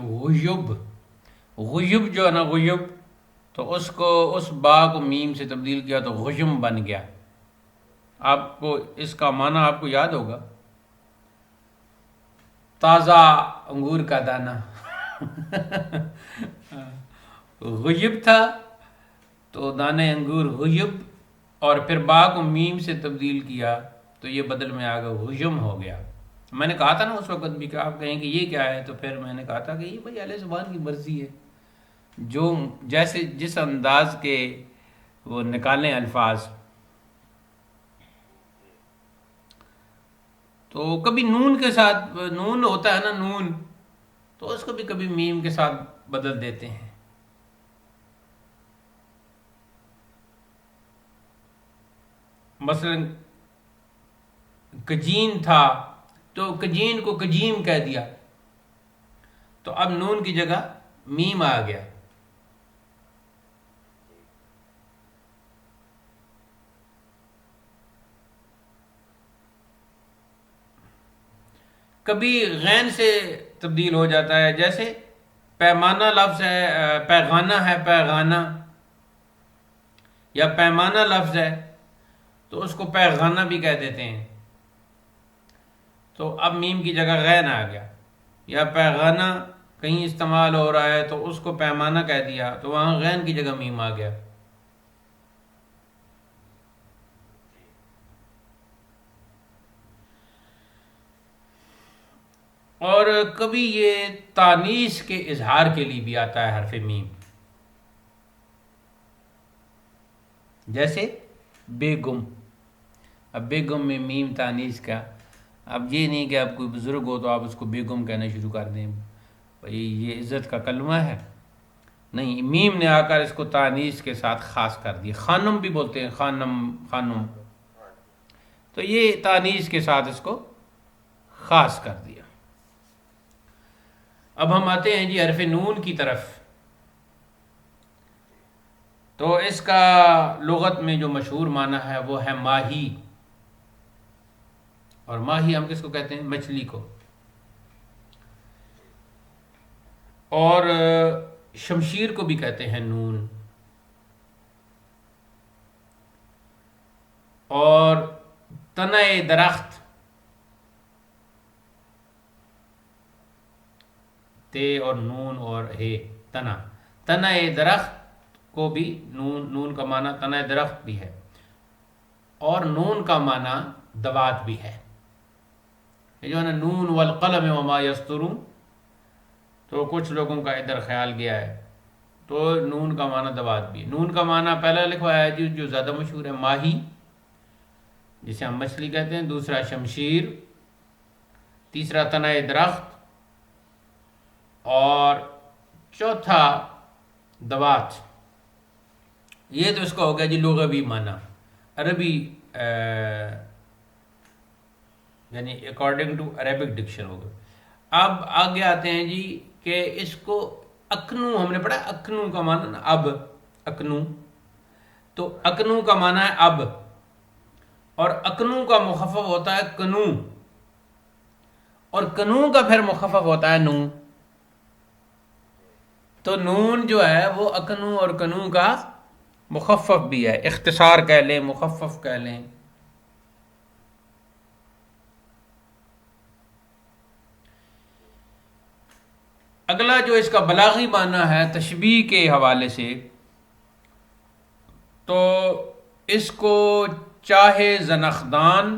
غیب جو ہے نا، غیب، تو اس کو اس با کو میم سے تبدیل کیا تو غشم بن گیا۔ آپ کو اس کا معنی آپ کو یاد ہوگا، تازہ انگور کا دانہ غیب تھا تو دانے انگور غیب، اور پھر با کو میم سے تبدیل کیا تو یہ بدل میں آ گیا غشم ہو گیا۔ میں نے کہا تھا نا اس وقت بھی کہ آپ کہیں کہ یہ کیا ہے، تو پھر میں نے کہا تھا کہ یہ بھائی اہل زبان کی مرضی ہے، جو جیسے جس انداز کے وہ نکالیں الفاظ۔ تو کبھی نون کے ساتھ، نون ہوتا ہے نا نون، تو اس کو بھی کبھی میم کے ساتھ بدل دیتے ہیں۔ مثلا کجین تھا تو کجین کو کجیم کہہ دیا، تو اب نون کی جگہ میم آ گیا۔ کبھی غین سے تبدیل ہو جاتا ہے، جیسے پیمانہ لفظ ہے، پیغانہ ہے پیغانہ، یا پیمانہ لفظ ہے تو اس کو پیغانہ بھی کہہ دیتے ہیں، تو اب میم کی جگہ غین آ گیا۔ یا پیغانہ کہیں استعمال ہو رہا ہے تو اس کو پیمانہ کہہ دیا تو وہاں غین کی جگہ میم آ گیا۔ اور کبھی یہ تانیث کے اظہار کے لیے بھی آتا ہے حرف میم، جیسے بیگم، اب بیگم میں میم تانیث کا، اب یہ نہیں کہ آپ کوئی بزرگ ہو تو آپ اس کو بیگم کہنا شروع کر دیں، بھائی یہ عزت کا کلمہ ہے، نہیں، میم نے آ کر اس کو تانیث کے ساتھ خاص کر دیا۔ خانم بھی بولتے ہیں، خانم، خانم، تو یہ تانیث کے ساتھ اس کو خاص کر دیا۔ اب ہم آتے ہیں جی حرف نون کی طرف، تو اس کا لغت میں جو مشہور معنی ہے وہ ہے ماہی، اور ماہی ہم کس کو کہتے ہیں؟ مچھلی کو۔ اور شمشیر کو بھی کہتے ہیں نون، اور تنہ درخت تے اور نون اور ہے تنا، تنا درخت کو بھی نون کا معنی تنا درخت بھی ہے، اور نون کا معنی دوات بھی ہے، یہ جو ہے نا نون والقلم وما یسطرون، تو کچھ لوگوں کا ادھر خیال گیا ہے، تو نون کا معنی دوات بھی ہے۔ نون کا معنی پہلا لکھوایا ہے جو زیادہ مشہور ہے، ماہی جسے ہم مچھلی کہتے ہیں، دوسرا شمشیر، تیسرا تنہ درخت، اور چوتھا دوات۔ یہ تو اس کا ہو گیا جی لغوی معنی، عربی یعنی اکارڈنگ ٹو عربک ڈکشن ہوگا۔ اب آگے آتے ہیں جی کہ اس کو اکنو ہم نے پڑھا، اکنو کا معنی نا اب، اکنو، تو اکنو کا معنی ہے اب، اور اکنو کا مخفف ہوتا ہے کنو، اور کنو کا پھر مخفف ہوتا ہے نو، تو نون جو ہے وہ اکنو اور کنو کا مخفف بھی ہے، اختصار کہہ لیں، مخفف کہہ لیں۔ اگلا جو اس کا بلاغی معنی ہے تشبیہ کے حوالے سے، تو اس کو چاہے زنخدان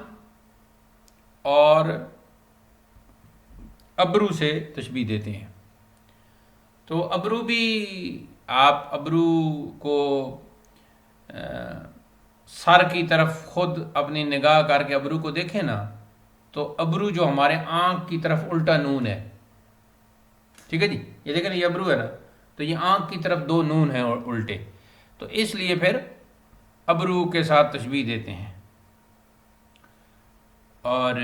اور ابرو سے تشبیہ دیتے ہیں۔ تو ابرو بھی، آپ ابرو کو سر کی طرف خود اپنی نگاہ کر کے ابرو کو دیکھیں نا، تو ابرو جو ہمارے آنکھ کی طرف الٹا نون ہے، ٹھیک ہے جی، یہ دیکھیں نا یہ ابرو ہے نا، تو یہ آنکھ کی طرف دو نون ہیں الٹے، تو اس لیے پھر ابرو کے ساتھ تشبیہ دیتے ہیں۔ اور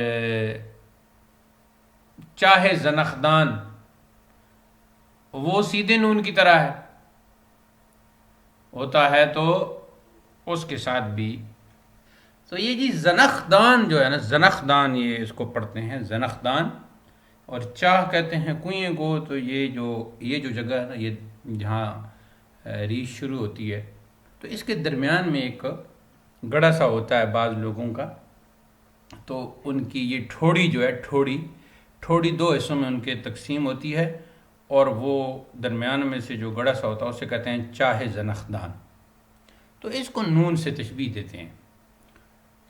چاہے زنخدان، وہ سیدھے نون کی طرح ہے ہوتا ہے، تو اس کے ساتھ بھی، تو یہ جی زنخدان جو ہے نا، زنخدان یہ اس کو پڑھتے ہیں زنخدان، اور چاہ کہتے ہیں کنویں کو، تو یہ جو جگہ ہے نا، یہ جہاں ریش شروع ہوتی ہے، تو اس کے درمیان میں ایک گڑھا سا ہوتا ہے بعض لوگوں کا، تو ان کی یہ ٹھوڑی جو ہے، ٹھوڑی دو حصوں میں ان کے تقسیم ہوتی ہے، اور وہ درمیان میں سے جو گڑھا سا ہوتا ہے اسے کہتے ہیں چاہے زنخدان، تو اس کو نون سے تشبیہ دیتے ہیں۔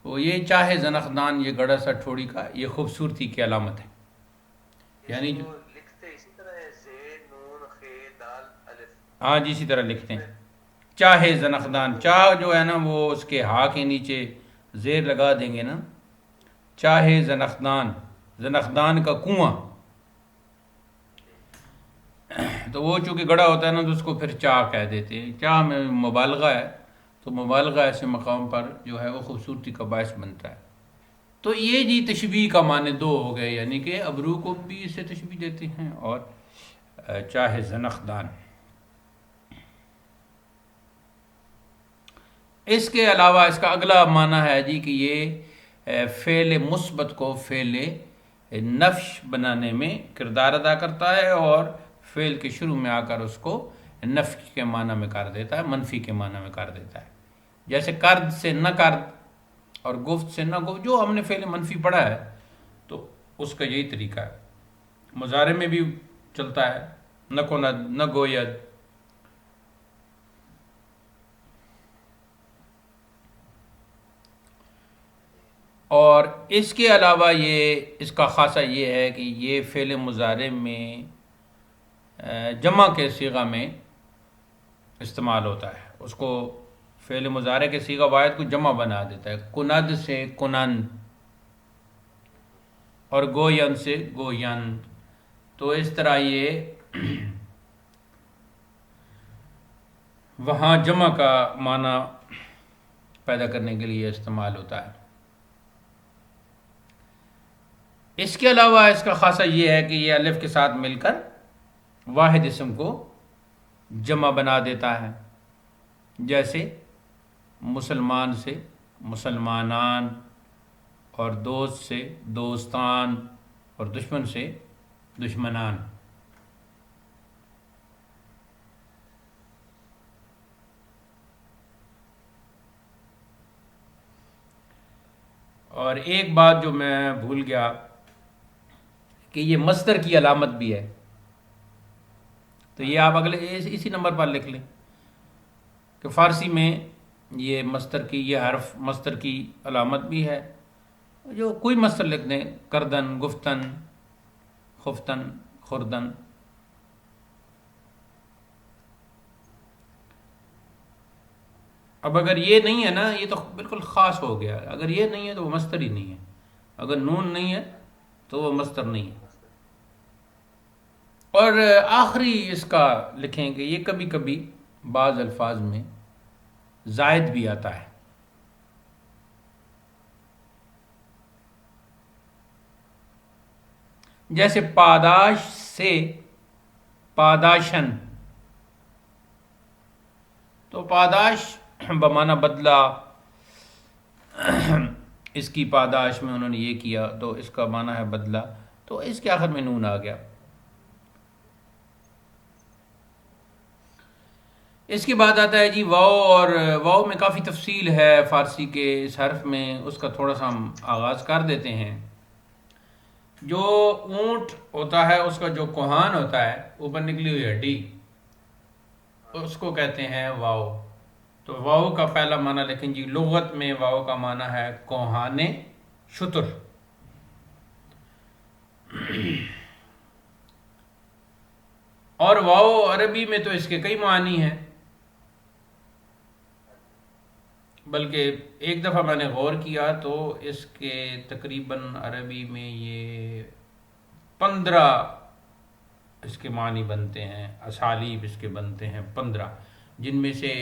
تو یہ چاہے زنخدان، یہ گڑھا سا ٹھوڑی کا، یہ خوبصورتی کی علامت ہے، یعنی جو لکھتے اسی طرح ہے، زے نون خے دال الف۔ ہاں جی اسی طرح لکھتے ہیں، چاہے زنخدان، چاہ جو ہے نا وہ اس کے ہا کے نیچے زیر لگا دیں گے نا، چاہے زنخدان، زنخدان کا کنواں، تو وہ چونکہ گڑھا ہوتا ہے نا، تو اس کو پھر چاہ کہہ دیتے ہیں، چاہ میں مبالغہ ہے، تو مبالغہ ایسے مقام پر جو ہے وہ خوبصورتی کا باعث بنتا ہے۔ تو یہ جی تشبیہ کا معنی دو ہو گئے، یعنی کہ ابرو کو بھی اس سے تشبیہ دیتے ہیں، اور چاہے زنخدان۔ اس کے علاوہ اس کا اگلا معنی ہے جی کہ یہ فعل مثبت کو فعل نفش بنانے میں کردار ادا کرتا ہے، اور فعل کے شروع میں آ کر اس کو نفی کے معنی میں کر دیتا ہے، منفی کے معنی میں کر دیتا ہے، جیسے کرد سے نہ کرد، اور گفت سے نہ گفت، جو ہم نے فعل منفی پڑھا ہے، تو اس کا یہی طریقہ ہے۔ مضارع میں بھی چلتا ہے، نہ کند، نہ گوید۔ اور اس کے علاوہ اس کا خاصہ یہ ہے کہ یہ فعل مضارع میں جمع کے صیغہ میں استعمال ہوتا ہے، اس کو فعل مضارع کے صیغہ واحد کو جمع بنا دیتا ہے، کند سے کنند، اور گوین سے گوین، تو اس طرح یہ وہاں جمع کا معنی پیدا کرنے کے لیے استعمال ہوتا ہے۔ اس کے علاوہ اس کا خاصہ یہ ہے کہ یہ الف کے ساتھ مل کر واحد اسم کو جمع بنا دیتا ہے، جیسے مسلمان سے مسلمانان، اور دوست سے دوستان، اور دشمن سے دشمنان۔ اور ایک بات جو میں بھول گیا کہ یہ مصدر کی علامت بھی ہے، تو یہ آپ اگلے اسی نمبر پر لکھ لیں کہ فارسی میں یہ مصدر کی یہ حرف مصدر کی علامت بھی ہے. جو کوئی مصدر لکھ دیں، کردن، گفتن، خفتن، خوردن. اب اگر یہ نہیں ہے نا، یہ تو بالکل خاص ہو گیا. اگر یہ نہیں ہے تو وہ مصدر ہی نہیں ہے. اگر نون نہیں ہے تو وہ مصدر نہیں ہے. اور آخری اس کا لکھیں کہ یہ کبھی کبھی بعض الفاظ میں زائد بھی آتا ہے. جیسے پاداش سے پاداشن، تو پاداش بمعنی بدلہ، اس کی پاداش میں انہوں نے یہ کیا تو اس کا معنی ہے بدلہ، تو اس کے آخر میں نون آ گیا. اس کے بعد آتا ہے جی واو، اور واو میں کافی تفصیل ہے فارسی کے اس حرف میں، اس کا تھوڑا سا ہم آغاز کر دیتے ہیں. جو اونٹ ہوتا ہے اس کا جو کوہان ہوتا ہے، اوپر نکلی ہوئی ہڈی، اس کو کہتے ہیں واو. تو واو کا پہلا معنی لیکن جی لغت میں واو کا معنی ہے کوہان شتر. اور واو عربی میں تو اس کے کئی معنی ہیں، بلکہ ایک دفعہ میں نے غور کیا تو اس کے تقریباً عربی میں یہ 15 اس کے معنی بنتے ہیں، اسالیب اس کے بنتے ہیں 15، جن میں سے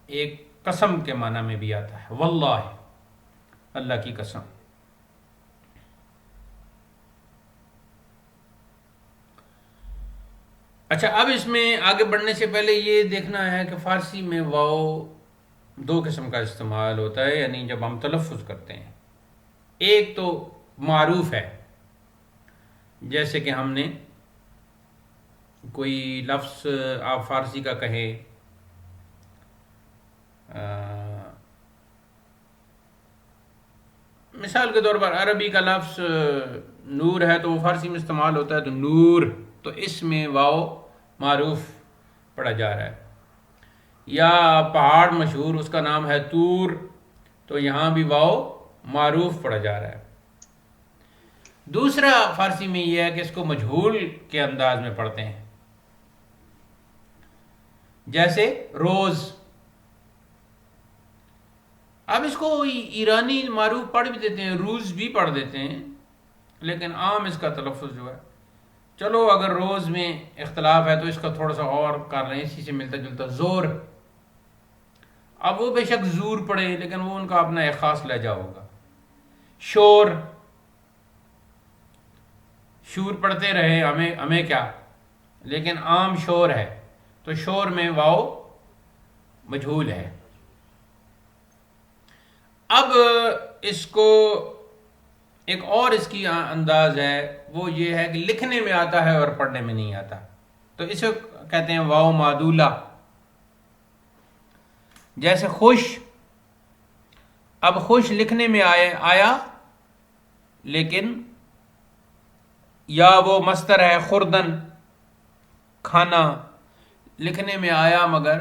ایک قسم کے معنی میں بھی آتا ہے، واللہ، اللہ کی قسم. اچھا، اب اس میں آگے بڑھنے سے پہلے یہ دیکھنا ہے کہ فارسی میں واو 2 قسم کا استعمال ہوتا ہے، یعنی جب ہم تلفظ کرتے ہیں. ایک تو معروف ہے، جیسے کہ ہم نے کوئی لفظ آپ فارسی کا کہیں، مثال کے طور پر عربی کا لفظ نور ہے تو وہ فارسی میں استعمال ہوتا ہے تو نور، تو اس میں واو معروف پڑھا جا رہا ہے. یا پہاڑ مشہور اس کا نام ہے طور، تو یہاں بھی واو معروف پڑھا جا رہا ہے. دوسرا فارسی میں یہ ہے کہ اس کو مجہول کے انداز میں پڑھتے ہیں، جیسے روز. اب اس کو ایرانی معروف پڑھ بھی دیتے ہیں، روز بھی پڑھ دیتے ہیں، لیکن عام اس کا تلفظ جو ہے، چلو اگر روز میں اختلاف ہے تو اس کا تھوڑا سا اور کر رہے ہیں، اسی سے ملتا جلتا زور. اب وہ بے شک زور پڑھے لیکن وہ ان کا اپنا ایک خاص لہجہ ہوگا. شور، شور پڑھتے رہے، ہمیں کیا، لیکن عام شور ہے تو شور میں واو مجہول ہے. اب اس کو ایک اور اس کی انداز ہے، وہ یہ ہے کہ لکھنے میں آتا ہے اور پڑھنے میں نہیں آتا، تو اسے کہتے ہیں واو معدولہ. جیسے خوش، اب خوش لکھنے میں آیا لیکن یا وہ مصدر ہے خوردن، کھانا، لکھنے میں آیا مگر.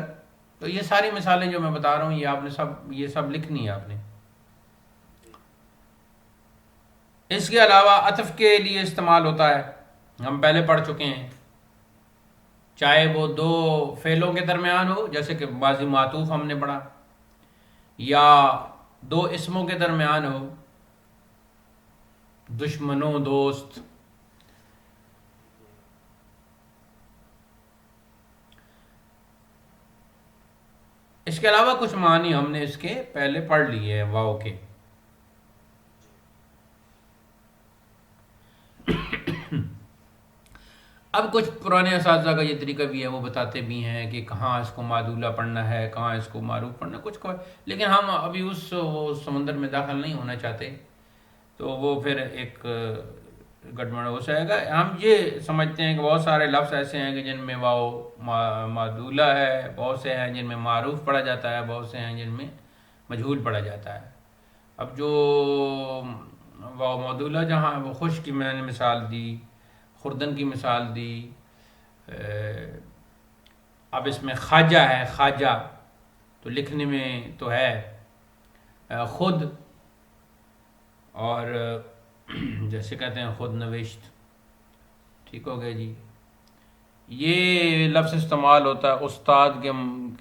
تو یہ ساری مثالیں جو میں بتا رہا ہوں یہ آپ نے یہ سب لکھنی ہے آپ نے. اس کے علاوہ عطف کے لیے استعمال ہوتا ہے، ہم پہلے پڑھ چکے ہیں، چاہے وہ 2 فعلوں کے درمیان ہو، جیسے کہ ماضی معطوف ہم نے پڑھا، یا 2 اسموں کے درمیان ہو، دشمنوں، دوست. اس کے علاوہ کچھ معنی ہم نے اس کے پہلے پڑھ لیے ہیں واو کے. اب کچھ پرانے اساتذہ کا یہ طریقہ بھی ہے، وہ بتاتے بھی ہیں کہ کہاں اس کو معدولہ پڑھنا ہے، کہاں اس کو معروف پڑھنا ہے، کچھ کو، لیکن ہم ابھی اس سمندر میں داخل نہیں ہونا چاہتے، تو وہ پھر ایک گڑبڑ ہو جائے گا. ہم یہ سمجھتے ہیں کہ بہت سارے لفظ ایسے ہیں کہ جن میں واو معدولہ ہے، بہت سے ہیں جن میں معروف پڑھا جاتا ہے، بہت سے ہیں جن میں مجہول پڑھا جاتا ہے. اب جو واو معدولہ جہاں وہ خوش کی میں نے مثال دی، خوردن کی مثال دی، اب اس میں خواجہ ہے، خواجہ تو لکھنے میں تو ہے خود، اور جیسے کہتے ہیں خود نوشت، ٹھیک ہو گیا جی۔ یہ لفظ استعمال ہوتا ہے استاد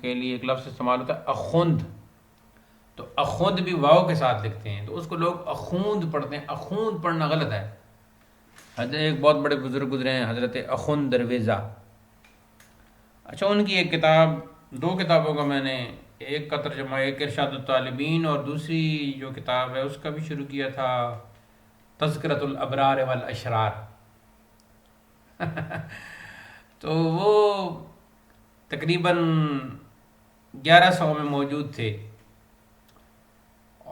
کے لیے، ایک لفظ استعمال ہوتا ہے اخوند، تو اخوند بھی واو کے ساتھ لکھتے ہیں، تو اس کو لوگ اخوند پڑھتے ہیں، اخوند پڑھنا غلط ہے۔ حضرت ایک بہت بڑے بزرگ گزرے ہیں، حضرت اخوند درویزہ۔ اچھا، ان کی ایک کتاب، دو کتابوں کا میں نے، ایک کا ترجمہ، ایک ارشاد الطالبین، اور دوسری جو کتاب ہے اس کا بھی شروع کیا تھا، تذکرۃ الابرار والاشرار۔ تو وہ تقریباً 1100 میں موجود تھے،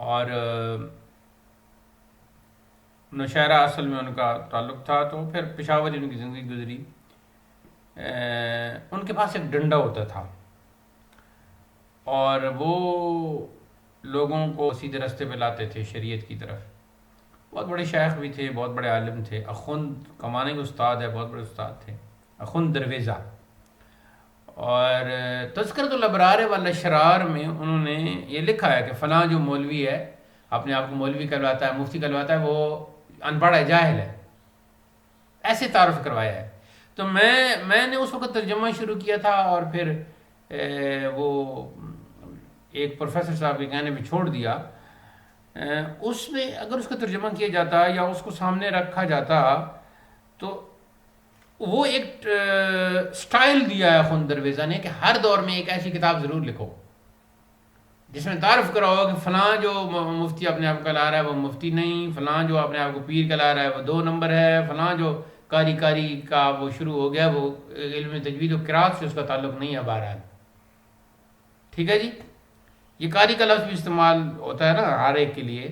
اور نوشہرہ اصل میں ان کا تعلق تھا، تو پھر پشاور ان کی زندگی گزری۔ ان کے پاس ایک ڈنڈا ہوتا تھا، اور وہ لوگوں کو سیدھے راستے پہ لاتے تھے شریعت کی طرف۔ بہت بڑے شیخ بھی تھے، بہت بڑے عالم تھے، اخوند کمانے کے استاد ہے، بہت بڑے استاد تھے، اخوند درویزہ۔ اور تذکرۃ الابرار والاشرار میں انہوں نے یہ لکھا ہے کہ فلاں جو مولوی ہے، اپنے آپ کو مولوی کہلواتا ہے، مفتی کہلواتا ہے، وہ ان پڑھ ہے، جاہل ہے، ایسے تعارف کروایا ہے۔ تو میں نے اس وقت ترجمہ شروع کیا تھا، اور پھر وہ ایک پروفیسر صاحب کے کہنے پہ چھوڑ دیا۔ اس میں اگر اس کا ترجمہ کیا جاتا یا اس کو سامنے رکھا جاتا، تو وہ ایک سٹائل دیا ہے خود درویزہ نے کہ ہر دور میں ایک ایسی کتاب ضرور لکھو جس میں تعارف کرا ہو کہ فلاں جو مفتی اپنے آپ کو کہلا رہا ہے وہ مفتی نہیں، فلاں جو اپنے آپ کو پیر کہلا رہا ہے وہ 2 نمبر ہے، فلاں جو کاری کا وہ شروع ہو گیا وہ علم تجوید و قرات سے اس کا تعلق نہیں ہے۔ بہرحال ٹھیک ہے جی، یہ کاری کا لفظ بھی استعمال ہوتا ہے نا ہر ایک کے لیے،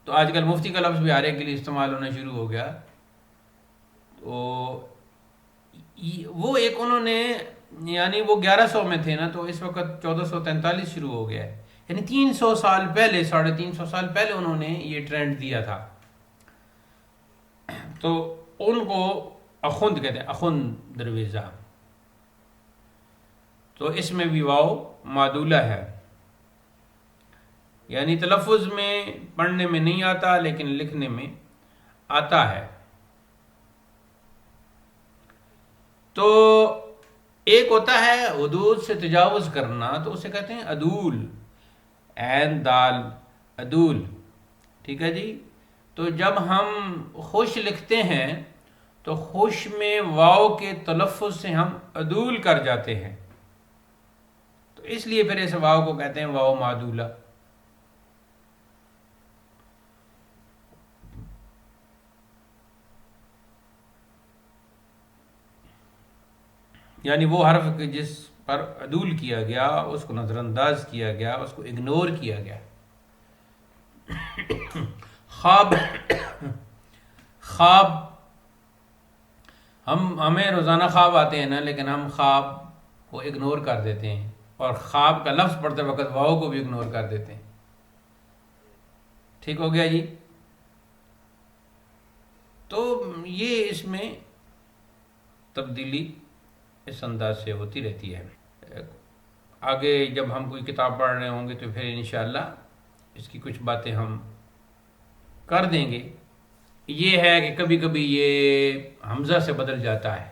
تو آج کل مفتی کا لفظ بھی ہر ایک کے لیے استعمال ہونا شروع ہو گیا۔ تو وہ ایک انہوں نے، یعنی وہ 1100 میں تھے نا، تو اس وقت 1443 شروع ہو گیا ہے، یعنی 300 سال پہلے، 350 سال پہلے انہوں نے یہ ٹرینڈ دیا تھا۔ تو ان کو اخوند کہتے ہیں، اخوند درویزہ۔ تو اس میں بھی واو معدولہ ہے، یعنی تلفظ میں پڑھنے میں نہیں آتا لیکن لکھنے میں آتا ہے۔ تو ایک ہوتا ہے حدود سے تجاوز کرنا، تو اسے کہتے ہیں عدول، عین دال عدول، ٹھیک ہے جی۔ تو جب ہم خوش لکھتے ہیں تو خوش میں واو کے تلفظ سے ہم عدول کر جاتے ہیں، تو اس لیے پھر اس واو کو کہتے ہیں واو معدولہ۔ یعنی وہ حرف جس پر عدول کیا گیا اس کو نظر انداز کیا گیا، اس کو اگنور کیا گیا۔ خواب، خواب، ہمیں روزانہ خواب آتے ہیں نا، لیکن ہم خواب کو اگنور کر دیتے ہیں، اور خواب کا لفظ پڑھتے وقت واو کو بھی اگنور کر دیتے ہیں۔ ٹھیک ہو گیا جی۔ تو یہ اس میں تبدیلی اس انداز سے ہوتی رہتی ہے۔ آگے جب ہم کوئی کتاب پڑھ رہے ہوں گے تو پھر انشاءاللہ اس کی کچھ باتیں ہم کر دیں گے۔ یہ ہے کہ کبھی کبھی یہ حمزہ سے بدل جاتا ہے،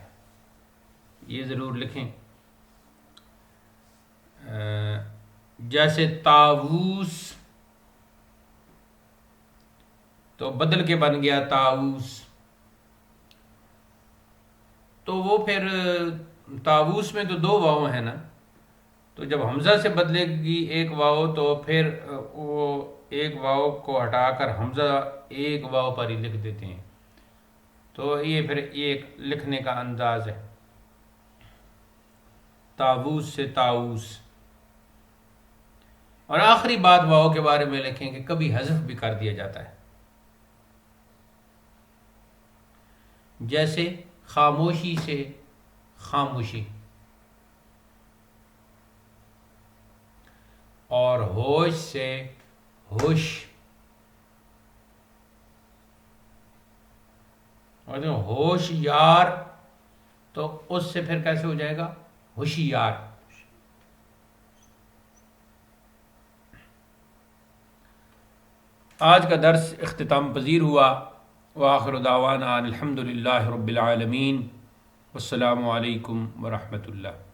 یہ ضرور لکھیں۔ جیسے طاووس، تو بدل کے بن گیا طاووس، تو وہ پھر طاووس میں تو 2 واو ہیں نا، تو جب حمزہ سے بدلے گی ایک واو تو پھر وہ ایک واو کو ہٹا کر حمزہ ایک واو پر ہی لکھ دیتے ہیں، تو یہ پھر ایک لکھنے کا انداز ہے، طاووس سے طاووس۔ اور آخری بات واو کے بارے میں لکھیں کہ کبھی حذف بھی کر دیا جاتا ہے، جیسے خاموشی سے خاموشی، اور ہوش سے ہوش، اور جو ہوش یار، تو اس سے پھر کیسے ہو جائے گا؟ ہوشیار۔ آج کا درس اختتام پذیر ہوا۔ وآخر دعوانا الحمد للہ رب العالمین، والسلام علیکم ورحمۃ اللہ۔